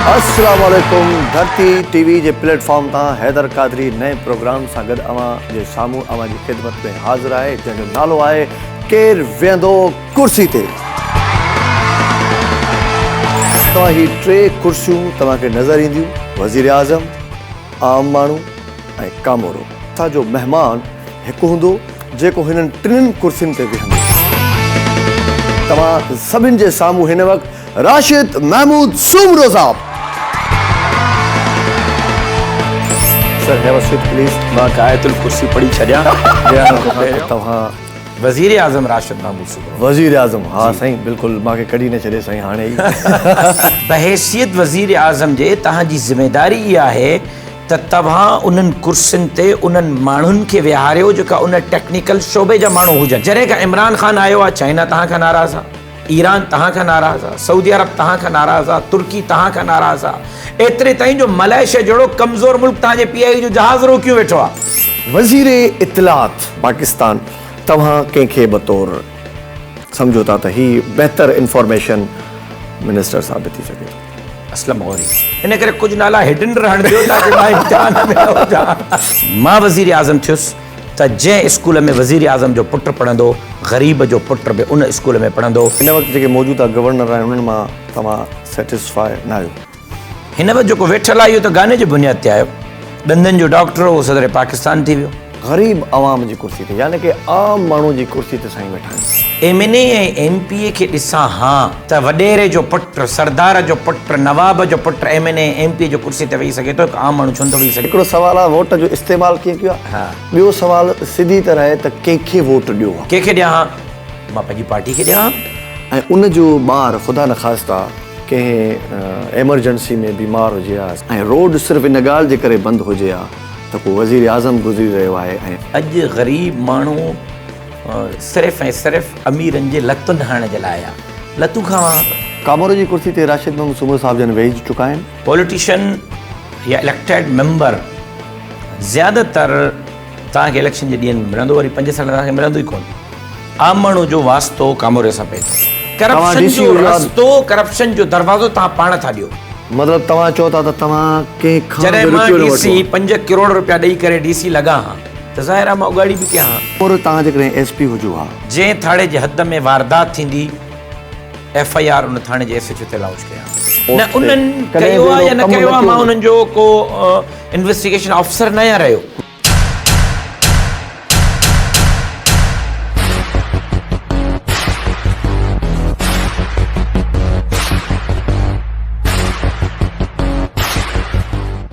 अस्सलाम वालेकुम। धरती टीवी जे प्लेटफॉर्म तां हैदर कादरी नए प्रोग्राम सां गॾु अवां जे साम्हूं अवां जी ख़िदमत में हाज़िर आहे, जंहिंजो नालो आहे केरु वेहंदो कुर्सी ते। तव्हां ही टे कुर्सियूं तव्हांखे नज़र ईंदियूं, वज़ीर आज़म, आम माण्हू ऐं कामोरो। असांजो महिमान हिकु हूंदो जेको हिननि टिनि कुर्सियुनि ते वेहंदो। तव्हां सभिनि जे साम्हूं हिन वक़्तु Rashid Mahmood Soomro Sahab. Sir have a seat please. मां कायतुल कुर्सी पढ़ी छॾियां। तव्हां वज़ीर आज़म राशिद महमूद सूमरो। वज़ीर आज़म, हा साईं, बिल्कुलु मूंखे कढी न छॾे साईं हाणे ई। बहैसियत वज़ीर आज़म जे तव्हांजी ज़िम्मेदारी इहा आहे त तव्हां उन्हनि कुर्सियुनि ते उन्हनि माण्हुनि खे विहारियो जेका उन टेक्निकल शोबे जा माण्हू हुजनि। जॾहिं खां इमरान ख़ान आयो आहे, चाइना तव्हां खां नाराज़ आहे, ईरान तव्हां खां नाराज़ आहे, सऊदी अरब तव्हां खां नाराज़ आहे, तुर्की तव्हां खां नाराज़ आहे, एतिरे ताईं जो मलेशिया जहिड़ो कमज़ोर मुल्क तव्हांजे PI जो जहाज़ रोकियो वेठो आहे। वज़ीर इत्तलात पाकिस्तान, तव्हां कंहिंखे बतौर सम्झो था त ही बहितर इंफॉर्मेशन मिनिस्टर साबित थी सघे। असलम गौरी इन करे कुझु नाला हिडन रहण दियो ताकि मां इम्तिहान में हुजां। मां वज़ीर आज़म थियुसि त जंहिं स्कूल में वज़ीर आज़म जो पुटु पढ़ंदो, ग़रीब जो पुटु बि उन स्कूल में पढ़ंदो। हिन वक़्तु जेके मौजूदा गवर्नर आहिनि उन्हनि मां तव्हां सेटिस्फाई न आहियो? हिन वक़्तु जेको वेठल आहे इहो त गाने जे बुनियाद ते आयो। ॾंदनि जो डॉक्टर हो, सदर पाकिस्तान थी वियो। ग़रीब आवाम जी कुर्सी ते, यानी कि आम माण्हू जी कुर्सी ते साईं वेठा आहिनि। MNA ऐं MPA खे ॾिसां हा त वॾेरे जो पुटु, सरदार जो पुटु, नवाब जो पुटु MNA MPA जो कुर्सी ते वेही सघे थो, आम माण्हू छो नथो वेही सघे? हिकिड़ो सवाल आहे वोट जो इस्तेमालु कीअं कयो आहे। हा। ॿियो सवाल सिधी तरह आहे त कंहिंखे वोट ॾियो आहे, कंहिंखे ॾियां? मां पंहिंजी पार्टी खे ॾियां। ऐं उन जो ॿार ख़ुदा न ख़ास्ता कंहिं एमरजेंसी में बीमार हुजे हा ऐं रोड सिर्फ़ु इन ॻाल्हि जे करे बंदि हुजे हा त पोइ वज़ीर आज़म गुज़री रहियो आहे। ऐं अॼु ग़रीब माण्हू सिर्फ़ु ऐं सिर्फ़ु अमीरनि जे लतुनि हणण जे लाइ आहे। लतूं खां कामोरो जी कुर्सी ते राशिद महमूद सूमरो साहब जन वेही चुका आहिनि। पॉलिटिशियन या इलेक्टेड मेंबर ज़्यादातर तव्हांखे इलेक्शन जे ॾींहंनि में मिलंदो, वरी 5 साल तव्हांखे मिलंदो ई कोन। आम माण्हू जो वास्तो कामोरे सां पए थो। करप्शन जो रस्तो, करप्शन जो दरवाज़ो तव्हां पाण था ॾियो। मतिलबु तव्हां चओ था त तव्हां कंहिंखां जॾहिं मां DC 5 करोड़ रुपया ॾेई करे DC लॻा हा त ज़ाहिर आहे मां उगाड़ी बि कयां हा। और तव्हां जेकॾहिं SP हुजो हा, जंहिं थाणे जे हद में वारदात थींदी FIR उन थाणे जे SHO ते लाउंच कयां। न उन्हनि कयो आहे या न कयो आहे, मां उन्हनि जो को इन्वेस्टिगेशन ऑफिसर न आहियां रहियो।